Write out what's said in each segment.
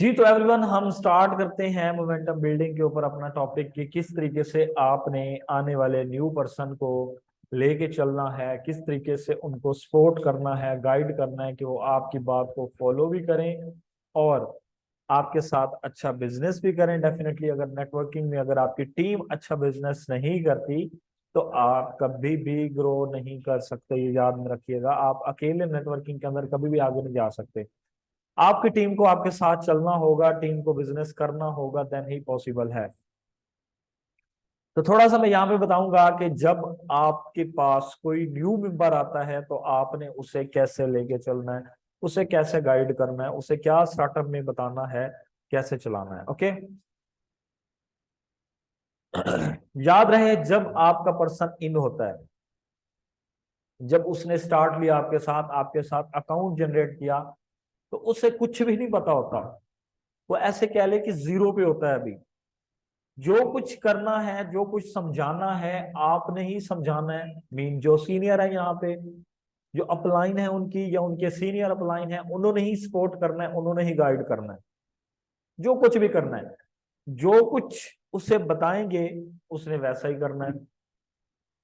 जी तो एवरीवन, हम स्टार्ट करते हैं मोमेंटम बिल्डिंग के ऊपर अपना टॉपिक कि किस तरीके से आपने आने वाले न्यू पर्सन को लेके चलना है, किस तरीके से उनको सपोर्ट करना है, गाइड करना है कि वो आपकी बात को फॉलो भी करें और आपके साथ अच्छा बिजनेस भी करें। डेफिनेटली अगर नेटवर्किंग में अगर आपकी टीम अच्छा बिजनेस नहीं करती तो आप कभी भी ग्रो नहीं कर सकते। ये याद में रखिएगा, आप अकेले नेटवर्किंग के अंदर कभी भी आगे नहीं जा सकते। आपकी टीम को आपके साथ चलना होगा, टीम को बिजनेस करना होगा, देन ही पॉसिबल है। तो थोड़ा सा मैं यहाँ पे बताऊंगा कि जब आपके पास कोई न्यू मेंबर आता है तो आपने उसे कैसे लेके चलना है, उसे कैसे गाइड करना है, उसे क्या स्टार्टअप में बताना है, कैसे चलाना है। ओके। याद रहे, जब आपका पर्सन इन होता है, जब उसने स्टार्ट लिया आपके साथ अकाउंट जनरेट किया, तो उसे कुछ भी नहीं पता होता। वो ऐसे कह ले कि जीरो पे होता है अभी। जो कुछ करना है, जो कुछ समझाना है, आपने ही समझाना है। मीन जो सीनियर है यहाँ पे, जो अपलाइन है उनकी या उनके सीनियर अपलाइन है, उन्होंने ही सपोर्ट करना है, उन्होंने ही गाइड करना है। जो कुछ भी करना है, जो कुछ उसे बताएंगे उसने वैसा ही करना है।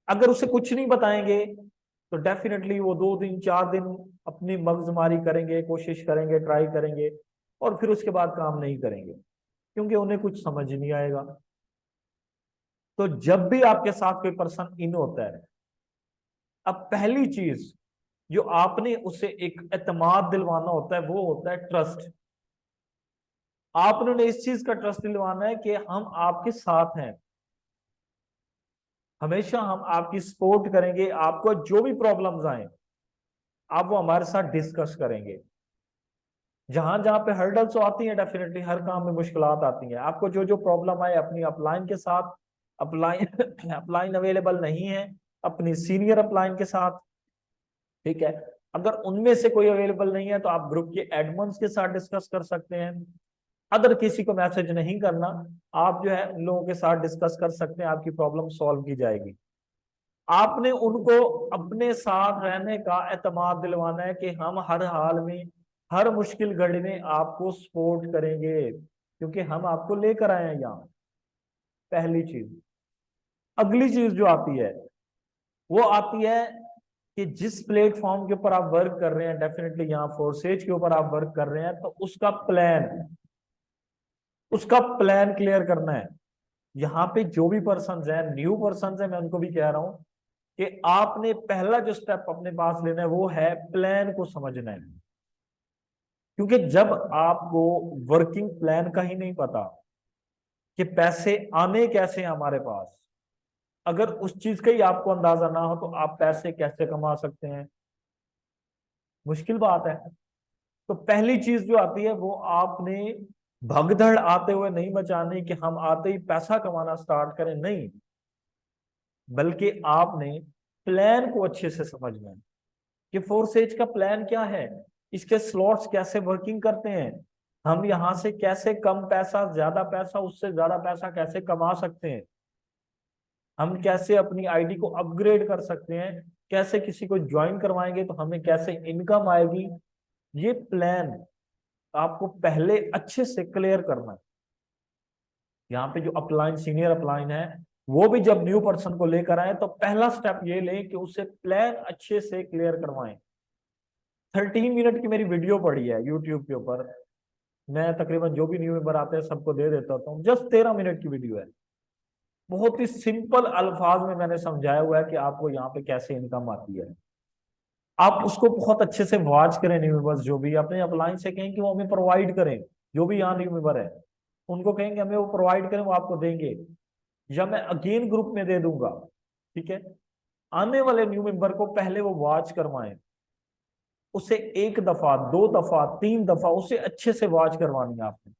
अगर उसे कुछ नहीं बताएंगे तो डेफिनेटली वो 2 दिन 4 दिन अपनी मगजमारी करेंगे, कोशिश करेंगे, ट्राई करेंगे, और फिर उसके बाद काम नहीं करेंगे क्योंकि उन्हें कुछ समझ नहीं आएगा। तो जब भी आपके साथ कोई पर्सन इन होता है, अब पहली चीज जो आपने उसे एक एतमाद दिलवाना होता है वो होता है ट्रस्ट। आपने इस चीज का ट्रस्ट दिलवाना है कि हम आपके साथ हैं, हमेशा हम आपकी सपोर्ट करेंगे, आपको जो भी प्रॉब्लम्स आए आप वो हमारे साथ डिस्कस करेंगे। जहां जहां पे हर्डल्स आती हैं, डेफिनेटली हर काम में मुश्किलात आती हैं, आपको जो जो प्रॉब्लम आए अपनी अपलाइन के साथ, अपलाइन अपलाइन अवेलेबल नहीं है, अपनी सीनियर अपलाइन के साथ, ठीक है। अगर उनमें से कोई अवेलेबल नहीं है तो आप ग्रुप के एडमन्स के साथ डिस्कस कर सकते हैं। अगर किसी को मैसेज नहीं करना, आप जो है उन लोगों के साथ डिस्कस कर सकते हैं, आपकी प्रॉब्लम सॉल्व की जाएगी। आपने उनको अपने साथ रहने का एतमाद दिलवाना है कि हम हर हाल में, हर मुश्किल घड़ी में आपको सपोर्ट करेंगे क्योंकि हम आपको लेकर आए हैं यहाँ। पहली चीज। अगली चीज जो आती है वो आती है कि जिस प्लेटफॉर्म के ऊपर आप वर्क कर रहे हैं, डेफिनेटली यहाँ फोरसेज के ऊपर आप वर्क कर रहे हैं, तो उसका प्लान क्लियर करना है। यहाँ पे जो भी पर्सन है, न्यू पर्सन है, मैं उनको भी कह रहा हूँ कि आपने पहला जो स्टेप अपने पास लेना है वो है प्लान को समझना है। क्योंकि जब आपको वर्किंग प्लान का ही नहीं पता कि पैसे आने कैसे हैं हमारे पास, अगर उस चीज का ही आपको अंदाजा ना हो तो आप पैसे कैसे कमा सकते हैं, मुश्किल बात है। तो पहली चीज जो आती है वो आपने भगदड़ आते हुए नहीं मचानी कि हम आते ही पैसा कमाना स्टार्ट करें, नहीं, बल्कि आपने प्लान को अच्छे से समझना है कि फोर्सेज का प्लान क्या है, इसके स्लॉट्स कैसे वर्किंग करते हैं, हम यहां से कैसे कम पैसा ज्यादा पैसा, उससे ज्यादा पैसा कैसे कमा सकते हैं, हम कैसे अपनी आईडी को अपग्रेड कर सकते हैं, कैसे किसी को ज्वाइन करवाएंगे तो हमें कैसे इनकम आएगी। ये प्लान आपको पहले अच्छे से क्लियर करना है। यहाँ पे जो अपलाइन, सीनियर अपलाइन है, वो भी जब न्यू पर्सन को लेकर आए तो पहला स्टेप ये लें कि उसे प्लान अच्छे से क्लियर करवाएं। 13 मिनट की मेरी वीडियो पड़ी है यूट्यूब के ऊपर, मैं तकरीबन जो भी न्यू मेंबर आते हैं सबको दे देता हूँ, जस्ट 13 मिनट की वीडियो है। बहुत ही सिंपल अल्फाज में मैंने समझाया हुआ है कि आपको यहाँ पे कैसे इनकम आती है। आप उसको बहुत अच्छे से वॉच करें। न्यू मेंबर्स जो भी अपने अपलाइन से कहें कि वो हमें प्रोवाइड करें, जो भी यहाँ न्यू मेंबर है उनको कहेंगे हमें वो प्रोवाइड करें, वो आपको देंगे, या मैं अगेन ग्रुप में दे दूंगा, ठीक है। आने वाले न्यू मेंबर को पहले वो वॉच करवाएं, उसे 1 दफा 2 दफा 3 दफा उसे अच्छे से वॉच करवानी है आपने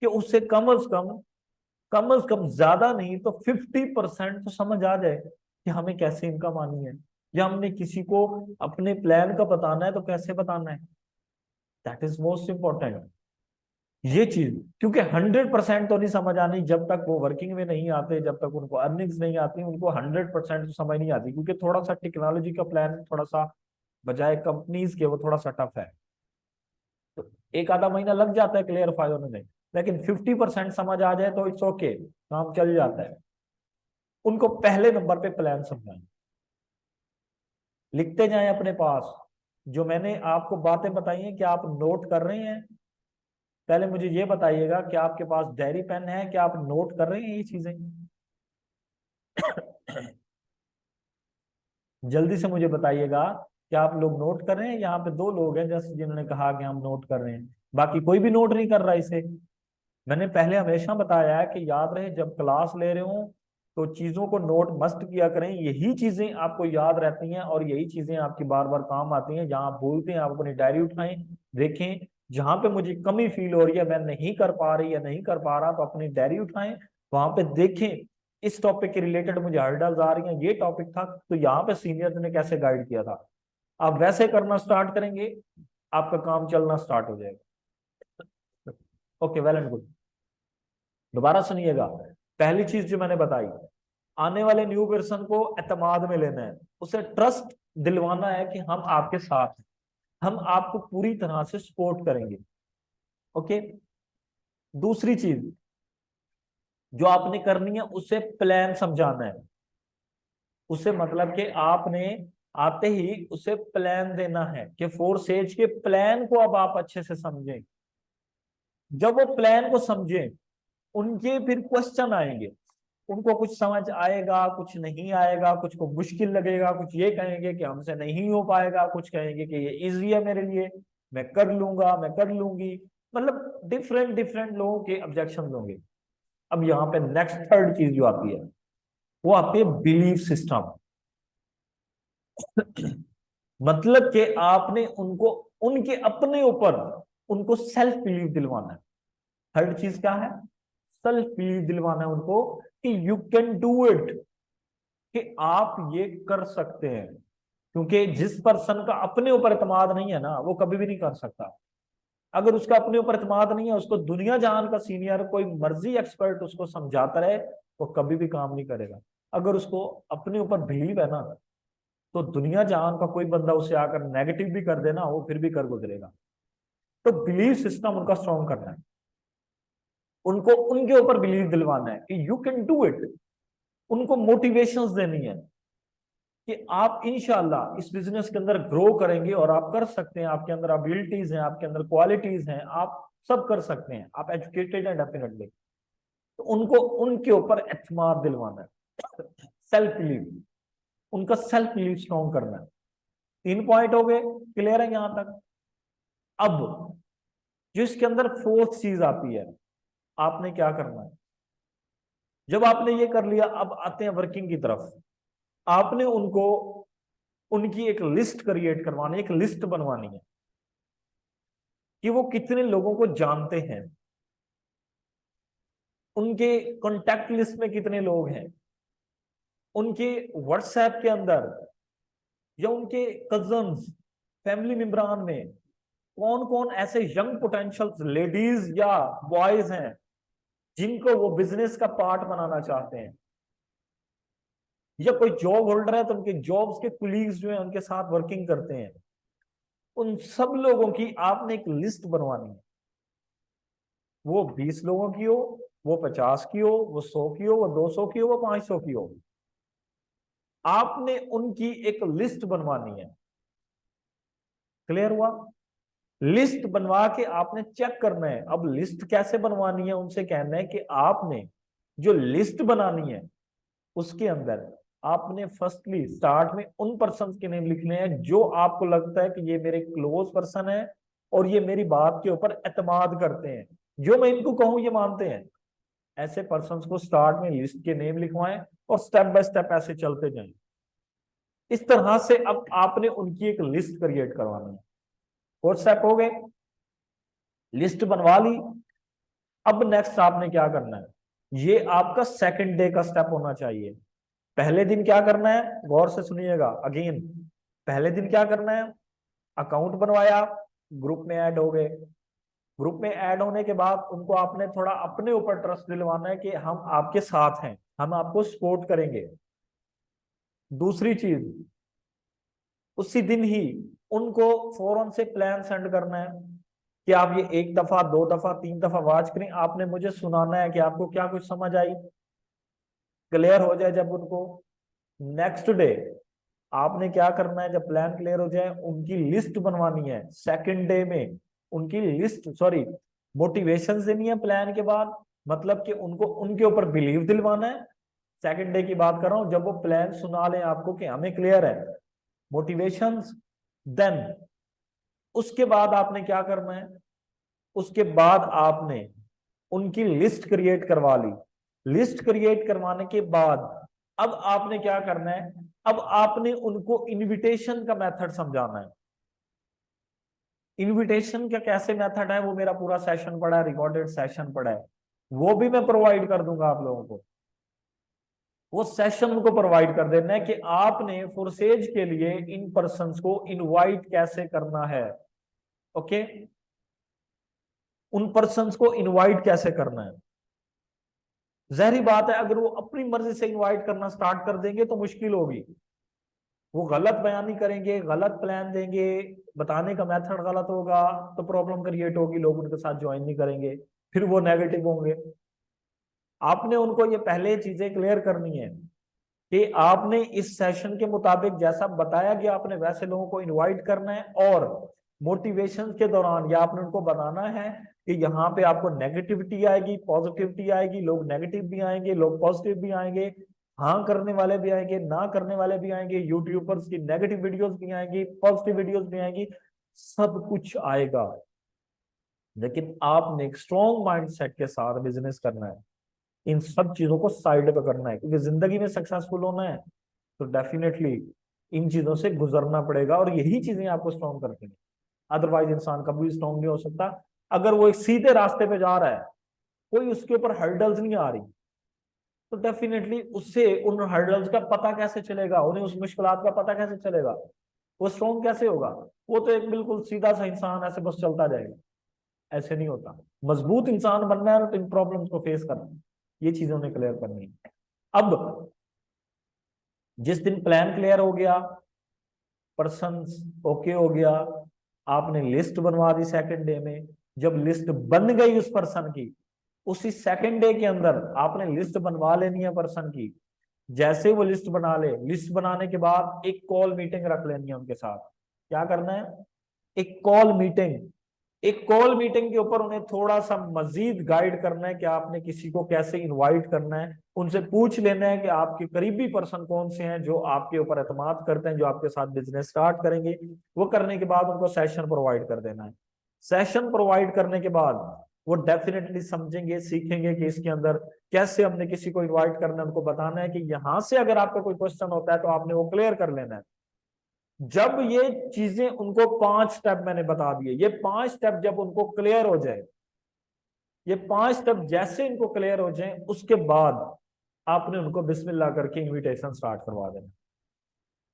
कि उससे कम से कम ज्यादा नहीं तो 50% तो समझ आ जाए कि हमें कैसे इनकम आनी है, या हमने किसी को अपने प्लान का बताना है तो कैसे बताना है। दैट इज मोस्ट इंपॉर्टेंट, ये चीज। क्योंकि 100% तो नहीं समझ आनी जब तक वो वर्किंग में नहीं आते, जब तक उनको अर्निंग्स नहीं आती, उनको 100% तो समझ नहीं आती, क्योंकि थोड़ा सा टेक्नोलॉजी का प्लान थोड़ा सा बजाय कंपनीज के वो थोड़ा सा टफ है। तो एक आधा महीना लग जाता है क्लियरफाई होने में, लेकिन 50% समझ आ जाए तो इट्स ओके, काम चल जाता है। उनको पहले नंबर पे प्लान समझाएं, लिखते जाएं अपने पास। जो मैंने आपको बातें बताई हैं, क्या आप नोट कर रहे हैं? पहले मुझे ये बताइएगा, क्या आपके पास डायरी पेन है, क्या आप नोट कर रहे हैं ये चीजें? जल्दी से मुझे बताइएगा, क्या आप लोग नोट कर रहे हैं? यहाँ पे दो लोग हैं जैसे जिन्होंने कहा कि हम नोट कर रहे हैं, बाकी कोई भी नोट नहीं कर रहा इसे। मैंने पहले हमेशा बताया है कि याद रहे, जब क्लास ले रहे हो तो चीजों को नोट मस्ट किया करें, यही चीजें आपको याद रहती हैं और यही चीजें आपकी बार बार काम आती हैं। जहां आप भूलते हैं, आप अपनी डायरी उठाएं, देखें जहां पे मुझे कमी फील हो रही है, मैं नहीं कर पा रही या नहीं कर पा रहा, तो अपनी डायरी उठाएं, वहां पे देखें इस टॉपिक के रिलेटेड मुझे हर्डल्स आ रही हैं, ये टॉपिक था तो यहाँ पे सीनियर ने कैसे गाइड किया था। आप वैसे करना स्टार्ट करेंगे, आपका काम चलना स्टार्ट हो जाएगा। Okay, well and good. दोबारा सुनिएगा, पहली चीज जो मैंने बताई, आने वाले न्यू पर्सन को एतमाद में लेना है, उसे ट्रस्ट दिलवाना है कि हम आपके साथ हैं, हम आपको पूरी तरह से सपोर्ट करेंगे। ओके। दूसरी चीज जो आपने करनी है, उसे प्लान समझाना है। उसे मतलब कि आपने आते ही उसे प्लान देना है कि 4 स्टेज के प्लान को अब आप अच्छे से समझें। जब वो प्लान को समझें, उनके फिर क्वेश्चन आएंगे, उनको कुछ समझ आएगा, कुछ नहीं आएगा, कुछ को मुश्किल लगेगा, कुछ ये कहेंगे कि हमसे नहीं हो पाएगा, कुछ कहेंगे कि ये इजी है मेरे लिए, मैं कर लूंगा, मैं कर लूंगी। मतलब डिफरेंट डिफरेंट लोगों के ऑब्जेक्शन होंगे। अब यहाँ पे नेक्स्ट थर्ड चीज जो आती है, वो आती है बिलीफ सिस्टम। मतलब कि आपने उनको उनके अपने ऊपर उनको सेल्फ बिलीव दिलवाना है। थर्ड चीज क्या है? सेल्फ बिलीव दिलवाना है उनको कि यू कैन डू इट, कि आप ये कर सकते हैं। क्योंकि जिस पर्सन का अपने ऊपर एतमाद नहीं है ना, वो कभी भी नहीं कर सकता। अगर उसका अपने ऊपर एतमाद नहीं है, उसको दुनिया जहान का सीनियर कोई मर्जी एक्सपर्ट उसको समझाता रहे, वो कभी भी काम नहीं करेगा। अगर उसको अपने ऊपर बिलीव है ना, तो दुनिया जहान का कोई बंदा उसे आकर नेगेटिव भी कर देना, वो फिर भी कर गुजरेगा। तो बिलीव सिस्टम उनका स्ट्रॉन्ग करना है, उनको उनके ऊपर बिलीव दिलवाना है कि यू कैन डू इट। उनको मोटिवेशंस देनी है कि आप इंशाल्लाह इस बिजनेस के अंदर ग्रो करेंगे और आप कर सकते हैं, आपके अंदर एबिलिटीज हैं, आपके अंदर क्वालिटीज हैं, आप सब कर सकते हैं, आप एजुकेटेड हैं डेफिनेटली। तो उनको उनके ऊपर एतमाद दिलवाना है, सेल्फ बिलीव, उनका सेल्फ बिलीव स्ट्रॉन्ग करना है। 3 पॉइंट हो गए, क्लियर है यहां तक? अब जो इसके अंदर फोर्थ चीज आती है, आपने क्या करना है? जब आपने ये कर लिया, अब आते हैं वर्किंग की तरफ। आपने उनको उनकी एक लिस्ट क्रिएट करवानी, एक लिस्ट बनवानी है कि वो कितने लोगों को जानते हैं, उनके कॉन्टैक्ट लिस्ट में कितने लोग हैं, उनके व्हाट्सएप के अंदर या उनके कजन्स, फैमिली मेंबरान में कौन कौन ऐसे यंग पोटेंशियल लेडीज या बॉयज हैं जिनको वो बिजनेस का पार्ट बनाना चाहते हैं, या कोई जॉब होल्डर है तो उनके जॉब्स के कुलीग्स जो हैं उनके साथ वर्किंग करते हैं। उन सब लोगों की आपने एक लिस्ट बनवानी है। वो 20 लोगों की हो, वो 50 की हो, वो 100 की हो, वो 200 की हो, वो 500 की हो, आपने उनकी एक लिस्ट बनवानी है। क्लियर हुआ? लिस्ट बनवा के आपने चेक करना है। अब लिस्ट कैसे बनवानी है? उनसे कहना है कि आपने जो लिस्ट बनानी है उसके अंदर आपने फर्स्टली स्टार्ट में उन पर्सन के नेम लिखने हैं जो आपको लगता है कि ये मेरे क्लोज पर्सन है और ये मेरी बात के ऊपर एतमाद करते हैं, जो मैं इनको कहूं ये मानते हैं। ऐसे पर्सन को स्टार्ट में लिस्ट के नेम लिखवाएं और स्टेप बाय स्टेप ऐसे चलते जाएं। इस तरह से अब आपने उनकी एक लिस्ट क्रिएट करवानी है। और स्टेप हो गए, लिस्ट बनवा ली। अब नेक्स्ट आपने क्या करना है? ये आपका सेकंड डे का स्टेप होना चाहिए। पहले दिन क्या करना है, गौर से सुनिएगा अगेन। पहले दिन क्या करना है? अकाउंट बनवाया, ग्रुप में ऐड हो गए। ग्रुप में ऐड होने के बाद उनको आपने थोड़ा अपने ऊपर ट्रस्ट दिलवाना है कि हम आपके साथ हैं, हम आपको सपोर्ट करेंगे। दूसरी चीज, उसी दिन ही उनको फौरन से प्लान सेंड करना है कि आप ये 1 दफा 2 दफा 3 दफा वॉच करें, आपने मुझे सुनाना है कि आपको क्या कुछ समझ आई। क्लियर हो जाए जब उनको, नेक्स्ट डे आपने क्या करना है, जब प्लान क्लियर हो जाए उनकी लिस्ट बनवानी है। सेकंड डे में उनकी लिस्ट, सॉरी, मोटिवेशन देनी है प्लान के बाद, मतलब कि उनको उनके ऊपर बिलीव दिलवाना है। सेकंड डे की बात कर रहा हूं, जब वो प्लान सुना ले आपको कि हमें क्लियर है, मोटिवेशंस, देन उसके बाद आपने क्या करना है, उसके बाद आपने उनकी लिस्ट क्रिएट करवा ली। लिस्ट क्रिएट करवाने के बाद अब आपने क्या करना है, अब आपने उनको इनविटेशन का मेथड समझाना है। इनविटेशन का कैसे मेथड है, वो मेरा पूरा सेशन पड़ा है, रिकॉर्डेड सेशन पड़ा है, वो भी मैं प्रोवाइड कर दूंगा आप लोगों को। वो सेशन उनको प्रोवाइड कर देना है कि आपने फोरसेज के लिए इन पर्संस को इनवाइट कैसे करना है। ओके, उन पर्संस को इनवाइट कैसे करना है। जाहिर बात है अगर वो अपनी मर्जी से इनवाइट करना स्टार्ट कर देंगे तो मुश्किल होगी, वो गलत बयानी करेंगे, गलत प्लान देंगे, बताने का मेथड गलत होगा, तो प्रॉब्लम क्रिएट होगी, लोग उनके साथ ज्वाइन नहीं करेंगे, फिर वो नेगेटिव होंगे। आपने उनको ये पहले चीजें क्लियर करनी है कि आपने इस सेशन के मुताबिक जैसा बताया कि आपने वैसे लोगों को इनवाइट करना है, और मोटिवेशन के दौरान या आपने उनको बताना है कि यहाँ पे आपको नेगेटिविटी आएगी, पॉजिटिविटी आएगी, लोग नेगेटिव भी आएंगे, लोग पॉजिटिव भी आएंगे, हाँ करने वाले भी आएंगे, ना करने वाले भी आएंगे, यूट्यूबर्स की नेगेटिव वीडियोस भी आएंगी, पॉजिटिव वीडियोस भी आएंगी, सब कुछ आएगा। लेकिन आपने एक स्ट्रॉन्ग माइंडसेट के साथ बिजनेस करना है, इन सब चीजों को साइड पे करना है, क्योंकि जिंदगी में सक्सेसफुल होना है तो डेफिनेटली इन चीजों से गुजरना पड़ेगा, और यही चीजें आपको स्ट्रॉन्ग करती हैं। अदरवाइज इंसान कभी स्ट्रॉन्ग नहीं हो सकता। अगर वो एक सीधे रास्ते पे जा रहा है, कोई उसके ऊपर हर्डल्स नहीं आ रही, तो डेफिनेटली उससे उन हर्डल्स का पता कैसे चलेगा, उन्हें उस मुश्किलात का पता कैसे चलेगा, वो स्ट्रॉन्ग कैसे होगा। वो तो एक बिल्कुल सीधा सा इंसान ऐसे बस चलता जाएगा, ऐसे नहीं होता। मजबूत इंसान बनना है तो इन प्रॉब्लम्स को फेस करना है, ये चीजें उन्हें क्लियर करनी है। अब जिस दिन प्लान क्लियर हो गया, पर्सन ओके हो गया, आपने लिस्ट बनवा दी सेकंड डे में, जब लिस्ट बन गई उस पर्सन की, उसी सेकंड डे के अंदर आपने लिस्ट बनवा लेनी है पर्सन की। जैसे वो लिस्ट बना ले, लिस्ट बनाने के बाद एक कॉल मीटिंग रख लेनी है उनके साथ। क्या करना है, एक कॉल मीटिंग। एक कॉल मीटिंग के ऊपर उन्हें थोड़ा सा मजीद गाइड करना है कि आपने किसी को कैसे इनवाइट करना है। उनसे पूछ लेना है कि आपके करीबी पर्सन कौन से हैं जो आपके ऊपर एतमाद करते हैं, जो आपके साथ बिजनेस स्टार्ट करेंगे। वो करने के बाद उनको सेशन प्रोवाइड कर देना है। सेशन प्रोवाइड करने के बाद वो डेफिनेटली समझेंगे, सीखेंगे कि इसके अंदर कैसे हमने किसी को इन्वाइट करना है। उनको बताना है कि यहां से अगर आपका कोई क्वेश्चन होता है तो आपने वो क्लियर कर लेना है। जब ये चीजें उनको 5 स्टेप मैंने बता दिए, ये 5 स्टेप जब उनको क्लियर हो जाए, ये 5 स्टेप जैसे इनको क्लियर हो जाए, उसके बाद आपने उनको बिस्मिल्लाह करके इनविटेशन स्टार्ट करवा देना।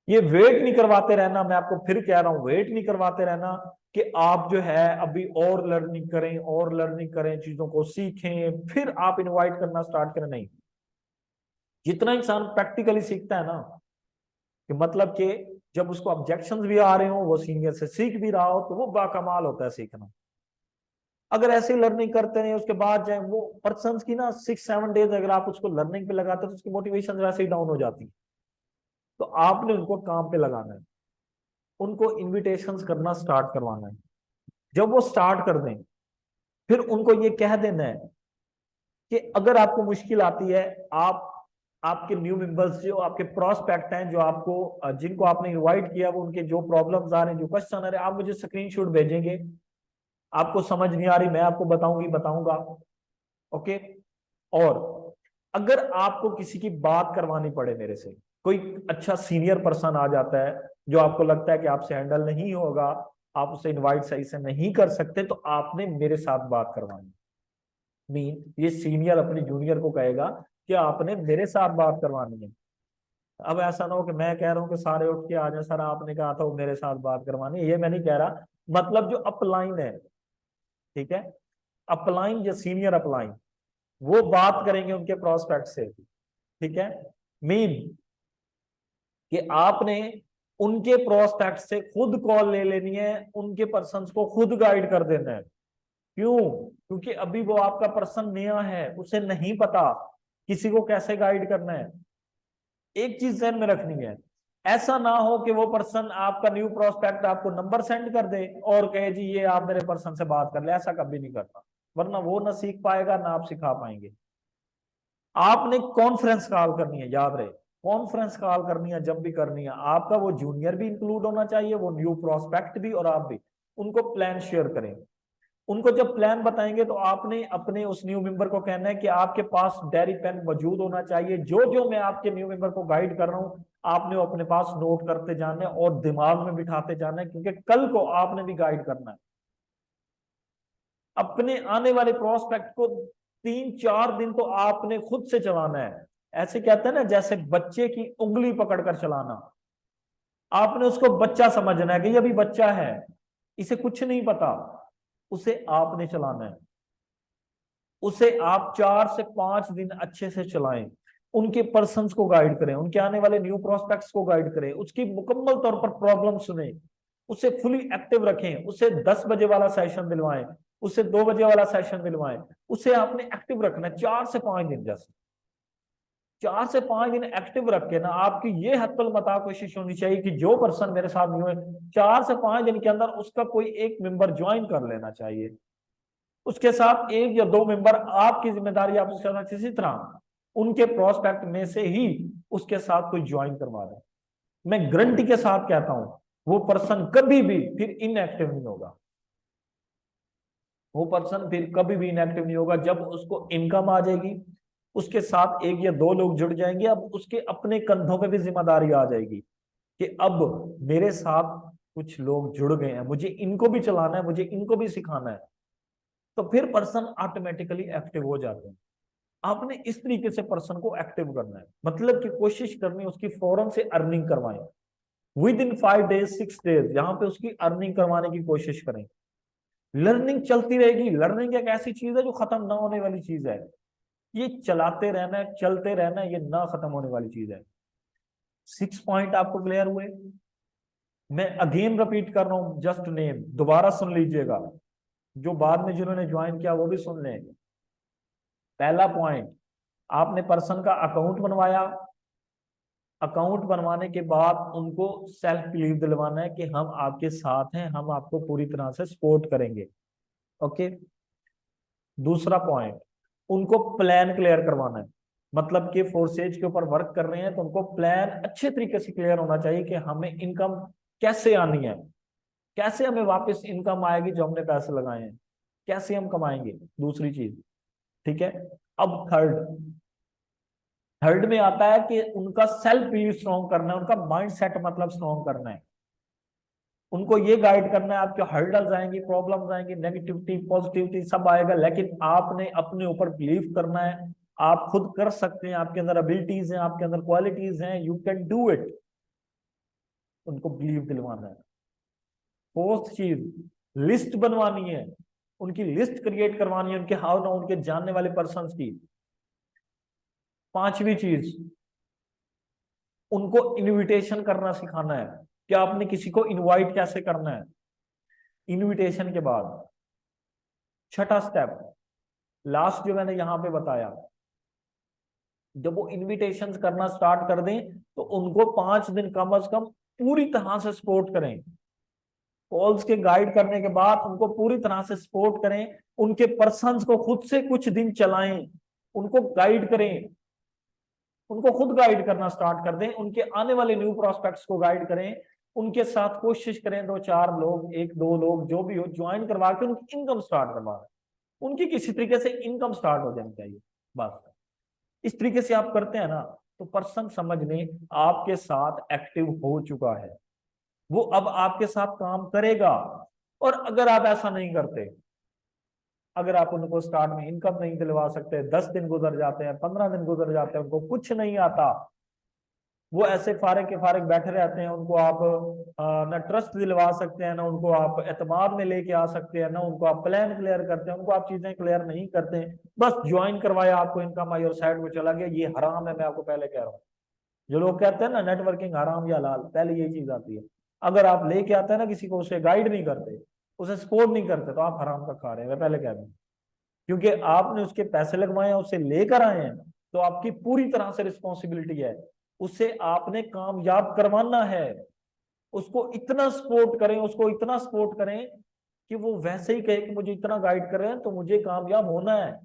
ये वेट नहीं करवाते रहना, मैं आपको फिर कह रहा हूं, वेट नहीं करवाते रहना कि आप जो है अभी और लर्निंग करें, और लर्निंग करें, चीजों को सीखें, फिर आप इनवाइट करना स्टार्ट करें। नहीं, जितना इंसान प्रैक्टिकली सीखता है ना, कि मतलब कि जब उसको ऑब्जेक्शंस भी आ रहे हो, वो सीनियर से सीख भी रहा हो, तो वो बाकमाल होता है सीखना। अगर ऐसे लर्निंग करते रहे उसके बाद जाए वो पर्सन की ना 6-7 डेज अगर आप उसको लर्निंग पे लगाते हो तो उसकी मोटिवेशन वैसे ही डाउन हो जाती है। तो आपने उनको काम पे लगाना है, उनको इनविटेशंस करना स्टार्ट करवाना है। जब वो स्टार्ट कर दें, फिर उनको ये कह देना है कि अगर आपको मुश्किल आती है, आप आपके न्यू मेंबर्स जो आपके प्रोस्पेक्ट हैं, जो आपको जिनको आपने इनवाइट किया, वो उनके जो प्रॉब्लम्स आ रहे हैं, जो क्वेश्चन आ रहे हैं, आप मुझे स्क्रीनशॉट भेजेंगे। आपको समझ नहीं आ रही, मैं आपको बताऊंगा। ओके। और अगर आपको किसी की बात करवानी पड़े मेरे से, कोई अच्छा सीनियर पर्सन आ जाता है जो आपको लगता है कि आपसे हैंडल नहीं होगा, आप उसे इनवाइट सही से नहीं कर सकते, तो आपने मेरे साथ बात करवानी। मीन ये सीनियर अपने जूनियर को कहेगा कि आपने मेरे साथ बात करवानी है। अब ऐसा ना हो कि मैं कह रहा हूँ कि सारे उठ के आ जाए, सर आपने कहा था वो मेरे साथ बात करवानी है, ये मैं नहीं कह रहा। मतलब जो अपलाइन है, ठीक है, अपलाइन जो सीनियर अपलाइन, वो बात करेंगे उनके प्रोस्पेक्ट से, ठीक है। मीन कि आपने उनके प्रोस्पेक्ट से खुद कॉल ले लेनी है, उनके पर्सन्स को खुद गाइड कर देना है। क्यों? क्योंकि अभी वो आपका पर्सन नया है, उसे नहीं पता किसी को कैसे गाइड करना है। एक चीज ध्यान में रखनी है, ऐसा ना हो कि वो पर्सन आपका न्यू प्रोस्पेक्ट आपको नंबर सेंड कर दे और कहे जी ये आप मेरे पर्सन से बात कर ले। ऐसा कभी नहीं करना, वरना वो ना सीख पाएगा ना आप सिखा पाएंगे। आपने कॉन्फ्रेंस कॉल करनी है, याद रहे, कॉन्फ्रेंस कॉल करनी है जब भी करनी है। आपका वो जूनियर भी इंक्लूड होना चाहिए, वो न्यू प्रोस्पेक्ट भी, और आप भी। उनको प्लान शेयर करें। उनको जब प्लान बताएंगे तो आपने अपने उस न्यू मेंबर को कहना है कि आपके पास डायरी पेन मौजूद होना चाहिए। जो जो मैं आपके न्यू मेंबर को गाइड कर रहा हूं, आपने वो अपने पास नोट करते जाना है और दिमाग में बिठाते जाना है, क्योंकि कल को आपने भी गाइड करना है। अपने आने वाले प्रोस्पेक्ट को 3-4 दिन तो आपने खुद से चलाना है। ऐसे कहते हैं ना, जैसे बच्चे की उंगली पकड़कर चलाना। आपने उसको बच्चा समझना है कि ये अभी बच्चा है, इसे कुछ नहीं पता, उसे आपने चलाना है। उसे आप 4 से 5 दिन अच्छे से चलाएं, उनके पर्सन्स को गाइड करें, उनके आने वाले न्यू प्रोस्पेक्ट्स को गाइड करें, उसकी मुकम्मल तौर पर प्रॉब्लम सुने, उसे फुली एक्टिव रखें। उसे 10 बजे वाला सेशन दिलवाएं, उसे 2 बजे वाला सेशन दिलवाएं। उसे आपने एक्टिव रखना है 4 से 5 दिन। जस्ट 4 से 5 दिन एक्टिव रख के ना, आपकी ये हत्तल मता कोशिश होनी चाहिए कि जो पर्सन मेरे साथ नहीं हुए, 4 से 5 दिन के अंदर उसका कोई एक मेंबर ज्वाइन कर लेना चाहिए। उसके साथ 1 या 2 मेंबर आपकी जिम्मेदारी, आप उसके साथ किसी तरह उनके प्रोस्पेक्ट में से ही उसके साथ कोई ज्वाइन करवा दें। मैं गारंटी के साथ कहता हूं, वो पर्सन कभी भी फिर इनएक्टिव नहीं होगा। वो पर्सन फिर कभी भी इनएक्टिव नहीं होगा। जब उसको इनकम आ जाएगी, उसके साथ 1 या 2 लोग जुड़ जाएंगे, अब उसके अपने कंधों पे भी जिम्मेदारी आ जाएगी कि अब मेरे साथ कुछ लोग जुड़ गए हैं, मुझे इनको भी चलाना है, मुझे इनको भी सिखाना है। तो फिर पर्सन ऑटोमेटिकली एक्टिव हो जाते हैं। आपने इस तरीके से पर्सन को एक्टिव करना है, मतलब कि कोशिश करनी है उसकी फौरन से अर्निंग करवाएं। विद इन 5 डेज 6 डेज यहाँ पे उसकी अर्निंग करवाने की कोशिश करें। लर्निंग चलती रहेगी। लर्निंग एक ऐसी चीज है जो खत्म ना होने वाली चीज है। ये चलाते रहना है, चलते रहना है, ये ना खत्म होने वाली चीज है। 6 पॉइंट आपको क्लियर हुए? मैं अगेन रिपीट कर रहा हूं, जस्ट नेम दोबारा सुन लीजिएगा, जो बाद में जिन्होंने ज्वाइन किया वो भी सुन लें। पहला पॉइंट, आपने पर्सन का अकाउंट बनवाया। अकाउंट बनवाने के बाद उनको सेल्फ बिलीव दिलवाना है कि हम आपके साथ हैं, हम आपको पूरी तरह से सपोर्ट करेंगे। ओके। दूसरा पॉइंट, उनको प्लान क्लियर करवाना है। मतलब कि फोर्सेज के ऊपर वर्क कर रहे हैं तो उनको प्लान अच्छे तरीके से क्लियर होना चाहिए कि हमें इनकम कैसे आनी है, कैसे हमें वापस इनकम आएगी जो हमने पैसे लगाए हैं, कैसे हम कमाएंगे। दूसरी चीज, ठीक है। अब थर्ड में आता है कि उनका सेल्फ बिलीव स्ट्रॉन्ग करना है, उनका माइंड सेट मतलब स्ट्रॉन्ग करना है। उनको ये गाइड करना है, आपके हर्डल्स आएंगी, प्रॉब्लम्स आएंगी, नेगेटिविटी पॉजिटिविटी सब आएगा, लेकिन आपने अपने ऊपर बिलीव करना है। आप खुद कर सकते हैं, आपके अंदर एबिलिटीज हैं, आपके अंदर क्वालिटीज हैं, यू कैन डू इट। उनको बिलीव दिलवाना है। फोर्थ चीज, लिस्ट बनवानी है, उनकी लिस्ट क्रिएट करवानी है, उनके हाउ ना उनके जानने वाले पर्सन की। पांचवी चीज, उनको इनविटेशन करना सिखाना है कि आपने किसी को इनवाइट कैसे करना है। इनविटेशन के बाद छठा स्टेप, लास्ट जो मैंने यहां पे बताया, जब वो इनविटेशन करना स्टार्ट कर दें तो उनको 5 दिन कम से कम पूरी तरह से सपोर्ट करें। कॉल्स के गाइड करने के बाद उनको पूरी तरह से सपोर्ट करें। उनके पर्सन्स को खुद से कुछ दिन चलाएं, उनको गाइड करें, उनको खुद गाइड करना स्टार्ट कर दें। उनके आने वाले न्यू प्रोस्पेक्ट्स को गाइड करें। उनके साथ कोशिश करें 2-4 लोग, 1-2 लोग जो भी हो, ज्वाइन करवा के उनकी इनकम स्टार्ट करवा दें। उनकी किसी तरीके से इनकम स्टार्ट हो जानी चाहिए। बस इस तरीके से आप करते हैं ना, तो पर्सन समझ लें आपके साथ एक्टिव हो चुका है, वो अब आपके साथ काम करेगा। और अगर आप ऐसा नहीं करते, अगर आप उनको स्टार्ट में इनकम नहीं दिलवा सकते, 10 दिन गुजर जाते हैं, 15 दिन गुजर जाते हैं, उनको कुछ नहीं आता, वो ऐसे फारिग के फारिग बैठे रहते हैं, उनको आप ना ट्रस्ट दिलवा सकते हैं, ना उनको आप एतमाद में लेके आ सकते हैं, ना उनको आप प्लान क्लियर करते हैं, उनको आप चीजें क्लियर नहीं करते हैं। बस ज्वाइन करवाया, आपको इनकम आई और साइड में चला गया। ये हराम है, मैं आपको पहले कह रहा हूँ। जो लोग कहते हैं ना नेटवर्किंग हराम या हलाल, पहले यही चीज आती है। अगर आप लेके आते हैं ना किसी को, उसे गाइड नहीं करते, उसे सपोर्ट नहीं करते, तो आप हराम का खा रहे हैं, मैं पहले कह दूं। क्योंकि आपने उसके पैसे लगवाए हैं, उसे लेकर आए हैं, तो आपकी पूरी तरह से रिस्पॉन्सिबिलिटी है, उसे आपने कामयाब करवाना है। उसको इतना सपोर्ट करें, उसको इतना सपोर्ट करें कि वो वैसे ही कहे कि मुझे इतना गाइड कर रहे हैं तो मुझे कामयाब होना है।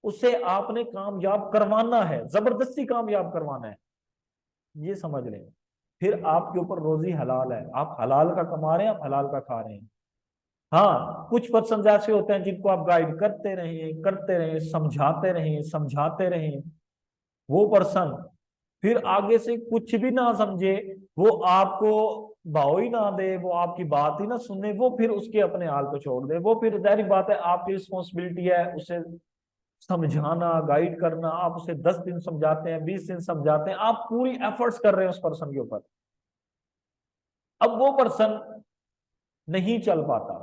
उसे आपने कामयाब करवाना है, जबरदस्ती कामयाब करवाना है, ये समझ लें। फिर आपके ऊपर रोजी हलाल है, आप हलाल का कमा रहे हैं, आप हलाल का खा रहे हैं। हाँ, कुछ पर्सन ऐसे होते हैं जिनको आप गाइड करते रहें, समझाते रहें, समझाते रहें, वो पर्सन फिर आगे से कुछ भी ना समझे, वो आपको भाव ही ना दे, वो आपकी बात ही ना सुने, वो फिर उसके अपने हाल को छोड़ दे, वो फिर जाहिर बात है आपकी रिस्पॉन्सिबिलिटी है उसे समझाना, गाइड करना। आप उसे 10 दिन समझाते हैं, 20 दिन समझाते हैं, आप पूरी एफर्ट्स कर रहे हैं उस पर्सन के ऊपर। अब वो पर्सन नहीं चल पाता,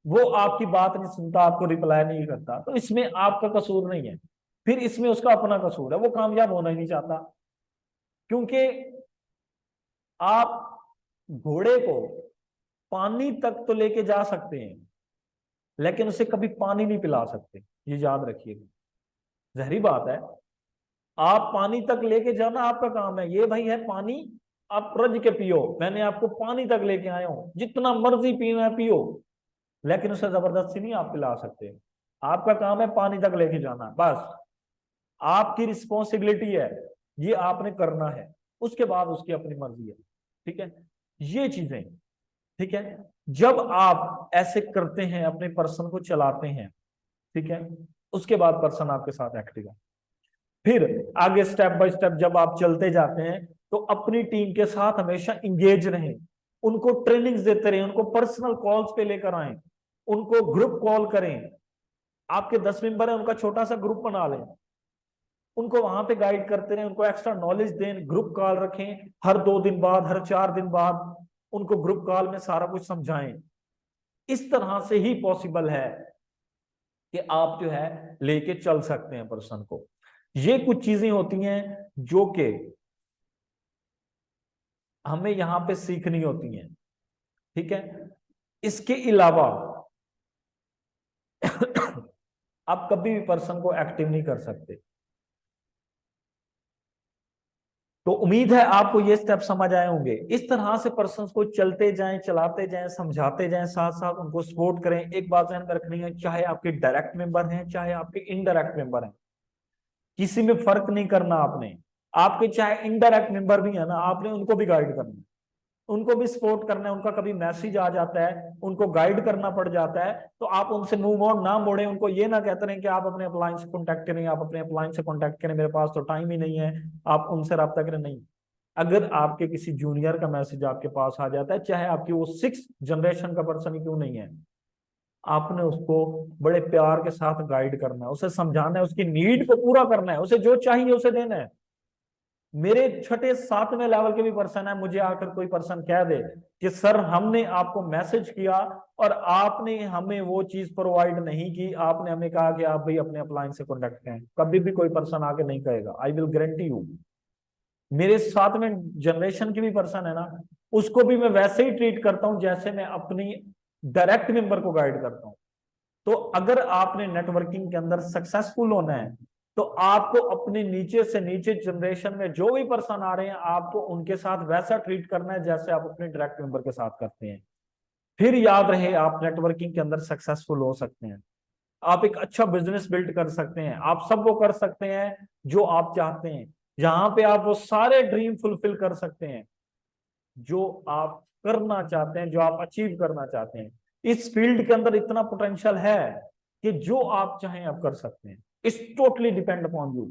वो आपकी बात नहीं सुनता, आपको रिप्लाई नहीं करता, तो इसमें आपका कसूर नहीं है, फिर इसमें उसका अपना कसूर है, वो कामयाब होना ही नहीं चाहता। क्योंकि आप घोड़े को पानी तक तो लेके जा सकते हैं, लेकिन उसे कभी पानी नहीं पिला सकते, ये याद रखिएगा। जहरी बात है, आप पानी तक लेके जाना आपका काम है, ये भाई है पानी, आप रज के पियो, मैंने आपको पानी तक लेके आया हूं, जितना मर्जी पीना है पियो, लेकिन उसे जबरदस्ती नहीं आप पिला सकते। आपका काम है पानी तक लेके जाना, बस आपकी रिस्पॉन्सिबिलिटी है, ये आपने करना है, उसके बाद उसकी अपनी मर्जी है। ठीक है, ये चीजें, ठीक है, जब आप ऐसे करते हैं, अपने पर्सन को चलाते हैं, ठीक है, उसके बाद पर्सन आपके साथ एक्टिव है। फिर आगे स्टेप बाय स्टेप जब आप चलते जाते हैं, तो अपनी टीम के साथ हमेशा इंगेज रहें, उनको ट्रेनिंग्स देते रहें, उनको पर्सनल कॉल्स पे लेकर आए, उनको ग्रुप कॉल करें। आपके 10 मेंबर है, उनका छोटा सा ग्रुप बना लें, उनको वहां पे गाइड करते रहें, उनको एक्स्ट्रा नॉलेज दें, ग्रुप कॉल रखें, हर 2 दिन बाद, हर 4 दिन बाद उनको ग्रुप कॉल में सारा कुछ समझाएं। इस तरह से ही पॉसिबल है कि आप जो है लेके चल सकते हैं पर्सन को। ये कुछ चीजें होती हैं जो कि हमें यहां पे सीखनी होती हैं। ठीक है, इसके अलावा आप कभी भी पर्सन को एक्टिव नहीं कर सकते। तो उम्मीद है आपको ये स्टेप समझ आए होंगे। इस तरह से पर्सन को चलते जाएं, चलाते जाएं, समझाते जाएं, साथ साथ उनको सपोर्ट करें। एक बात ध्यान में रखनी है, चाहे आपके डायरेक्ट मेंबर हैं, चाहे आपके इनडायरेक्ट मेंबर हैं, किसी में फर्क नहीं करना आपने। आपके चाहे इनडायरेक्ट मेंबर भी है ना, आपने उनको भी गाइड करना है, उनको भी सपोर्ट करना है। उनका कभी मैसेज आ जाता है, उनको गाइड करना पड़ जाता है, तो आप उनसे मूव ऑन ना मोड़े, उनको ये ना कहते रहे कि आप अपने अपलाइन से कॉन्टैक्ट करें, आप अपने अपलाइन से कॉन्टैक्ट करें, मेरे पास तो टाइम ही नहीं है, आप उनसे रब्ता करें। नहीं, अगर आपके किसी जूनियर का मैसेज आपके पास आ जाता है, चाहे आपकी वो 6th जनरेशन का पर्सन ही क्यों नहीं है, आपने उसको बड़े प्यार के साथ गाइड करना है, उसे समझाना है, उसकी नीड को पूरा करना है, उसे जो चाहिए उसे देना है। मेरे छठे 7वें लेवल के भी पर्सन है, मुझे आकर कोई पर्सन कह दे कि सर हमने आपको मैसेज किया और आपने हमें वो चीज प्रोवाइड नहीं की, आपने हमें कहा कि आप भाई अपने अप्लायंस से कॉन्टेक्ट करें, कभी भी कोई पर्सन आके नहीं कहेगा, आई विल गारंटी यू। मेरे 7वें जनरेशन की भी पर्सन है ना, उसको भी मैं वैसे ही ट्रीट करता हूं जैसे मैं अपनी डायरेक्ट मेंबर को गाइड करता हूं। तो अगर आपने नेटवर्किंग के अंदर सक्सेसफुल होना है, तो आपको अपने नीचे से नीचे जनरेशन में जो भी पर्सन आ रहे हैं, आपको उनके साथ वैसा ट्रीट करना है जैसे आप अपने डायरेक्ट मेंबर के साथ करते हैं। फिर याद रहे, आप नेटवर्किंग के अंदर सक्सेसफुल हो सकते हैं, आप एक अच्छा बिजनेस बिल्ड कर सकते हैं, आप सब वो कर सकते हैं जो आप चाहते हैं। जहां पे आप वो सारे ड्रीम फुलफिल कर सकते हैं जो आप करना चाहते हैं, जो आप अचीव करना चाहते हैं। इस फील्ड के अंदर इतना पोटेंशियल है कि जो आप चाहें आप कर सकते हैं। It's totally depend upon you,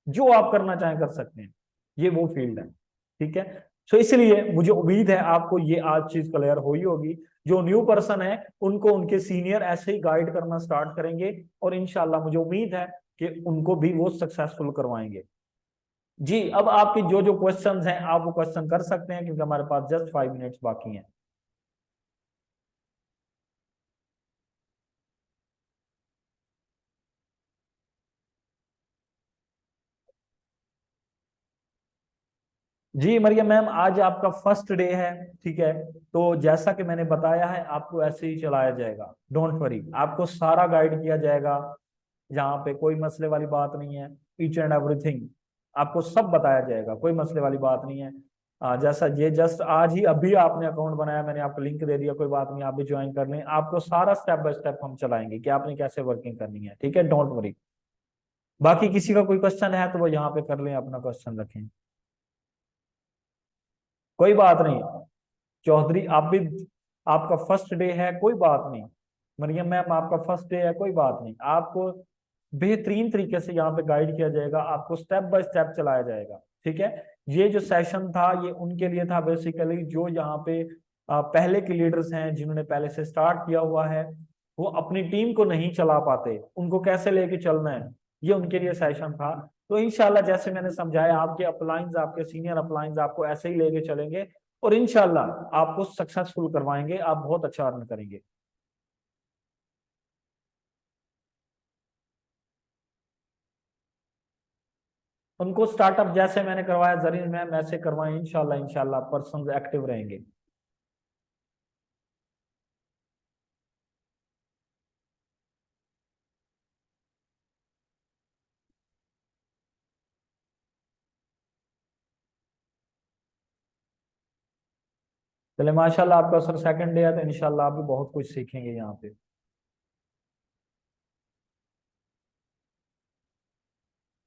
जो आप करना चाहें कर सकते हैं, ये वो फील्ड है। ठीक है, सो इसलिए मुझे उम्मीद है आपको ये आज चीज क्लियर हुई होगी। जो न्यू पर्सन है उनको उनके सीनियर ऐसे ही गाइड करना स्टार्ट करेंगे, और इंशाल्लाह मुझे उम्मीद है कि उनको भी वो सक्सेसफुल करवाएंगे। जी, अब आपके जो जो क्वेश्चंस हैं आप वो क्वेश्चन कर सकते हैं, क्योंकि हमारे पास जस्ट 5 मिनट्स बाकी हैं। जी मरियम मैम, आज आपका फर्स्ट डे है, ठीक है। तो जैसा कि मैंने बताया है, आपको ऐसे ही चलाया जाएगा, डोंट वरी, आपको सारा गाइड किया जाएगा। यहाँ पे कोई मसले वाली बात नहीं है। ईच एंड एवरीथिंग आपको सब बताया जाएगा, कोई मसले वाली बात नहीं है। जैसा ये जस्ट आज ही अभी आपने अकाउंट बनाया, मैंने आपको लिंक दे दिया, कोई बात नहीं, आप भी ज्वाइन कर लें। आपको सारा स्टेप बाय स्टेप हम चलाएंगे कि आपने कैसे वर्किंग करनी है, ठीक है, डोंट वरी। बाकी किसी का कोई क्वेश्चन है तो वो यहाँ पे कर लें, अपना क्वेश्चन रखें। कोई बात नहीं चौधरी, आप भी, आपका फर्स्ट डे है, कोई बात नहीं। मरियम मैम, आपका फर्स्ट डे है, कोई बात नहीं। आपको बेहतरीन तरीके से यहाँ पे गाइड किया जाएगा, आपको स्टेप बाय स्टेप चलाया जाएगा, ठीक है। ये जो सेशन था ये उनके लिए था बेसिकली, जो यहाँ पे पहले के लीडर्स हैं, जिन्होंने पहले से स्टार्ट किया हुआ है, वो अपनी टीम को नहीं चला पाते, उनको कैसे लेके चलना है, ये उनके लिए सेशन था। तो इंशाल्लाह जैसे मैंने समझाया, आपके अपलाइंस, आपके सीनियर अपलाइंस आपको ऐसे ही लेके चलेंगे, और इंशाल्लाह आपको सक्सेसफुल करवाएंगे, आप बहुत अच्छा अर्न करेंगे। उनको स्टार्टअप जैसे मैंने करवाया जरीन मैम, ऐसे करवाएं, इंशाल्लाह इंशाल्लाह पर्सन एक्टिव रहेंगे। चले माशाल्लाह, आपका सर सेकंड डे है, तो इंशाल्लाह आप भी बहुत कुछ सीखेंगे यहाँ पे।